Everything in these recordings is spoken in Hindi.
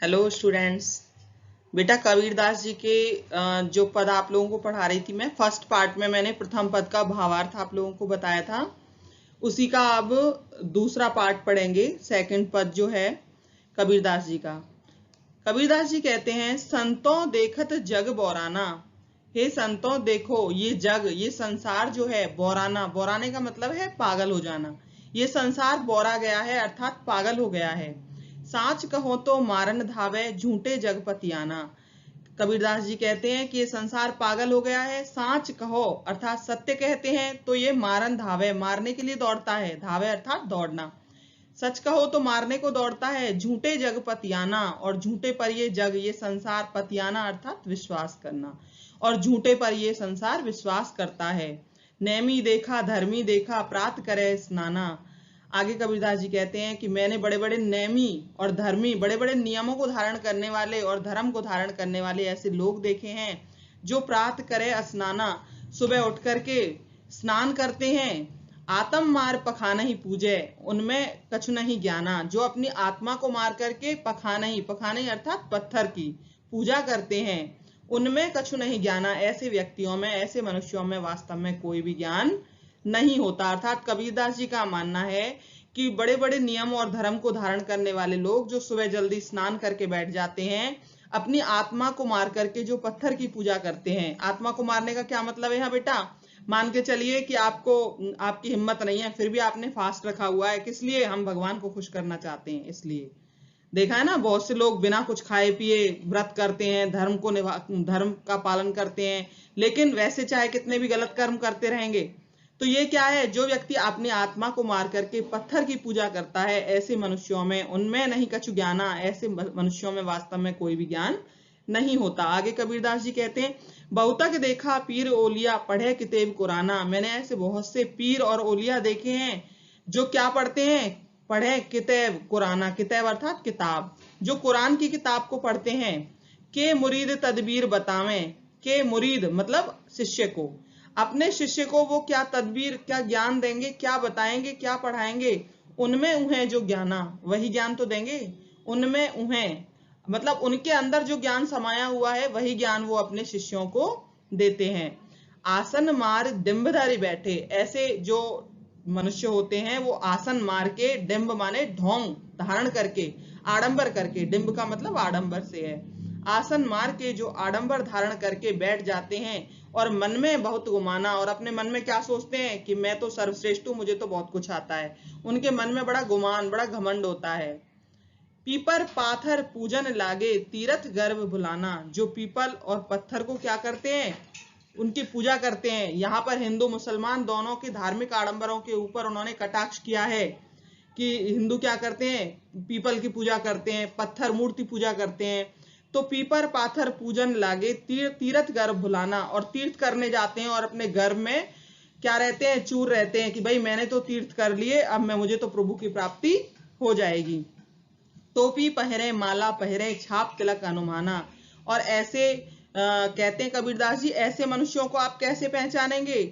Hello students. बेटा कबीरदास जी के जो पद आप लोगों को पढ़ा रही थी मैं, फर्स्ट पार्ट में मैंने प्रथम पद का भावार्थ आप लोगों को बताया था। उसी का अब दूसरा पार्ट पढ़ेंगे, सेकंड पद जो है कबीरदास जी का। कबीरदास जी कहते हैं, संतों देखत जग बौराना। हे संतों देखो, ये जग, ये संसार जो है बौराना, बौराने का मतलब है पागल हो जाना। ये संसार बौरा गया है अर्थात पागल हो गया है। साच कहो तो मारन धावे झूठे जगपतियाना। कबीरदास जी कहते हैं कि ये संसार पागल हो गया है। साच कहो अर्थात सत्य कहते हैं तो ये मारन धावे, मारने के लिए दौड़ता है। धावे अर्थात दौड़ना। सच कहो तो मारने को दौड़ता है। झूठे जग पतियाना, और झूठे पर ये जग, ये संसार, पतियाना अर्थात विश्वास करना, और झूठे पर ये संसार विश्वास करता है। नेमी देखा धर्मी देखा प्रात करे स्नाना। आगे कबीरदास जी कहते हैं कि मैंने बड़े बड़े नेमी और धर्मी, बड़े बड़े नियमों को धारण करने वाले और धर्म को धारण करने वाले ऐसे लोग देखे हैं जो प्रात करे स्नाना, सुबह उठ करके स्नान करते हैं। आत्म मार पखाना ही पूजे, उनमें कछु नहीं ज्ञाना, जो अपनी आत्मा को मार करके पखाना ही अर्थात पत्थर की पूजा करते हैं, उनमें कछु नहीं ज्ञाना। ऐसे व्यक्तियों में, ऐसे मनुष्यों में वास्तव में कोई भी ज्ञान नहीं होता। अर्थात कबीरदास जी का मानना है कि बड़े बड़े नियम और धर्म को धारण करने वाले लोग जो सुबह जल्दी स्नान करके बैठ जाते हैं, अपनी आत्मा को मार करके जो पत्थर की पूजा करते हैं। आत्मा को मारने का क्या मतलब है? हाँ बेटा, मान के चलिए कि आपको, आपकी हिम्मत नहीं है, फिर भी आपने फास्ट रखा हुआ है। किस लिए? हम भगवान को खुश करना चाहते हैं, इसलिए। देखा है ना, बहुत से लोग बिना कुछ खाए पिए व्रत करते हैं, धर्म का पालन करते हैं, लेकिन वैसे चाहे कितने भी गलत कर्म करते रहेंगे। तो ये क्या है? जो व्यक्ति अपनी आत्मा को मार करके पत्थर की पूजा करता है, ऐसे मनुष्यों में, उनमें नहीं कछु ज्ञाना, ऐसे मनुष्यों में वास्तव में कोई भी ज्ञान नहीं होता। आगे कबीरदास जी कहते हैं, बहुतक देखा पीर ओलिया पढ़े किताब कुराना। मैंने ऐसे बहुत से पीर और ओलिया देखे हैं जो क्या पढ़ते हैं? पढ़े किताब कुराना। किताब अर्थात किताब, जो कुरान की किताब को पढ़ते हैं। के मुरीद तदबीर बतावें, के मुरीद मतलब शिष्य को, अपने शिष्य को वो क्या तदबीर, क्या ज्ञान देंगे, क्या बताएंगे, क्या पढ़ाएंगे? उनमें उन्हें जो ज्ञाना, वही ज्ञान तो देंगे। उनमें उन्हें मतलब उनके अंदर जो ज्ञान समाया हुआ है, वही ज्ञान वो अपने शिष्यों को देते हैं। आसन मार डिम्बधारी बैठे, ऐसे जो मनुष्य होते हैं वो आसन मार के, डिम्ब माने ढोंग धारण करके, आडंबर करके, डिम्ब का मतलब आडंबर से है। आसन मार के जो आडंबर धारण करके बैठ जाते हैं और मन में बहुत गुमाना, और अपने मन में क्या सोचते हैं कि मैं तो सर्वश्रेष्ठ हूं, मुझे तो बहुत कुछ आता है। उनके मन में बड़ा गुमान, बड़ा घमंड होता है। पीपर पाथर पूजन लागे तीरथ गर्भ भुलाना। जो पीपल और पत्थर को क्या करते हैं? उनकी पूजा करते हैं। यहाँ पर हिंदू मुसलमान दोनों के धार्मिक आडंबरों के ऊपर उन्होंने कटाक्ष किया है कि हिंदू क्या करते हैं? पीपल की पूजा करते हैं, पत्थर मूर्ति पूजा करते हैं। तो पीपर पाथर पूजन लागे तीर्थ गर्भ भुलाना, और तीर्थ करने जाते हैं और अपने गर्भ में क्या रहते हैं? चूर रहते हैं कि भाई मैंने तो तीर्थ कर लिए, अब मैं, मुझे तो प्रभु की प्राप्ति हो जाएगी। टोपी पहरे माला पहरे छाप तिलक अनुमाना। और ऐसे कहते हैं कबीरदास जी, ऐसे मनुष्यों को आप कैसे पहचानेंगे?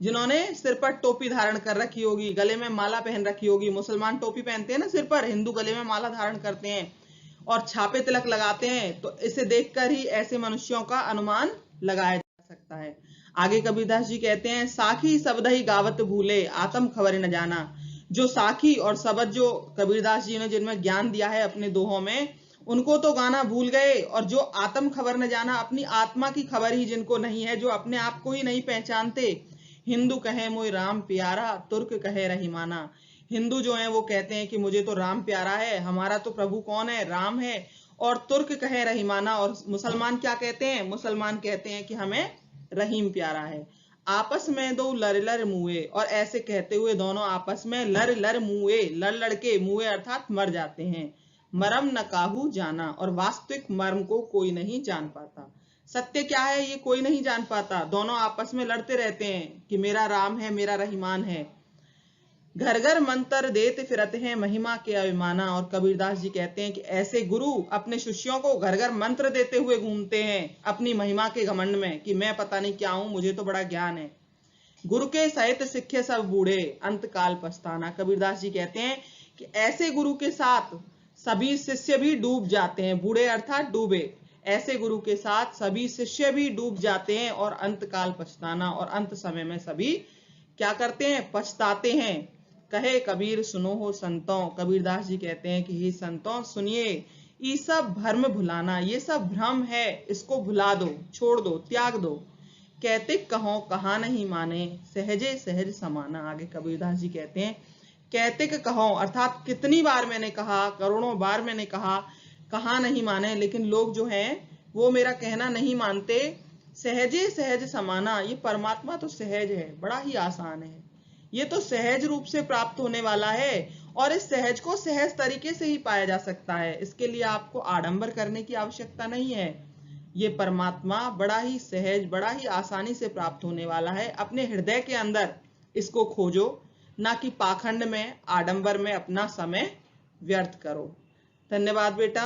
जिन्होंने सिर पर टोपी धारण कर रखी होगी, गले में माला पहन रखी होगी। मुसलमान टोपी पहनते हैं ना सिर पर, हिंदू गले में माला धारण करते हैं और छापे तिलक लगाते हैं। तो इसे देखकर ही ऐसे मनुष्यों का अनुमान लगाया जा सकता है। आगे कबीरदास जी कहते हैं, साखी सबदही गावत भूले आत्म खबर न जाना। जो साखी और सबद, जो कबीरदास जी ने जिनमें ज्ञान दिया है अपने दोहों में, उनको तो गाना भूल गए, और जो आत्म खबर न जाना, अपनी आत्मा की खबर ही जिनको नहीं है, जो अपने आप को ही नहीं पहचानते। हिंदू कहे मोई राम प्यारा तुर्क कहे रहीमाना। हिंदू जो है वो कहते हैं कि मुझे तो राम प्यारा है, हमारा तो प्रभु कौन है? राम है। और तुर्क कहे रहीमाना, और मुसलमान क्या कहते हैं? मुसलमान कहते हैं कि हमें रहीम प्यारा है। आपस में दो लड़ लड़ मुए, और ऐसे कहते हुए दोनों आपस में लड़ लड़ मुए, लड़ लड़के, मुए अर्थात मर जाते हैं। मरम न काहू जाना, और वास्तविक मर्म को कोई नहीं जान पाता। सत्य क्या है ये कोई नहीं जान पाता। दोनों आपस में लड़ते रहते हैं कि मेरा राम है, मेरा रहीमान है। घर घर मंत्र देते फिरत हैं महिमा के अभिमाना। और कबीरदास जी कहते हैं कि ऐसे गुरु अपने शिष्यों को घर घर मंत्र देते हुए घूमते हैं अपनी महिमा के घमंड में कि मैं पता नहीं क्या हूं, मुझे तो बड़ा ज्ञान है। गुरु के सहित सिखे सब बूढ़े अंत काल पछताना। कबीरदास जी कहते हैं कि ऐसे गुरु के साथ सभी शिष्य भी डूब जाते हैं, बूढ़े अर्थात डूबे, ऐसे गुरु के साथ सभी शिष्य भी डूब जाते हैं और अंतकाल पछताना, और अंत समय में सभी क्या करते हैं, पछताते हैं। कहे कबीर सुनो हो संतों, कबीरदास जी कहते हैं कि हे संतों सुनिए, ये सब भ्रम भुलाना, ये सब भ्रम है, इसको भुला दो, छोड़ दो, त्याग दो। कहते कहो कहा नहीं माने, सहजे सहज समाना। आगे कबीरदास जी कहते हैं कहते कहो अर्थात कितनी बार मैंने कहा, करोड़ों बार मैंने कहा नहीं माने, लेकिन लोग जो हैं वो मेरा कहना नहीं मानते। सहजे सहज समाना, ये परमात्मा तो सहज है, बड़ा ही आसान है, ये तो सहज रूप से प्राप्त होने वाला है, और इस सहज को सहज तरीके से ही पाया जा सकता है। इसके लिए आपको आडंबर करने की आवश्यकता नहीं है। ये परमात्मा बड़ा ही सहज, बड़ा ही आसानी से प्राप्त होने वाला है। अपने हृदय के अंदर इसको खोजो, ना कि पाखंड में, आडंबर में अपना समय व्यर्थ करो। धन्यवाद बेटा।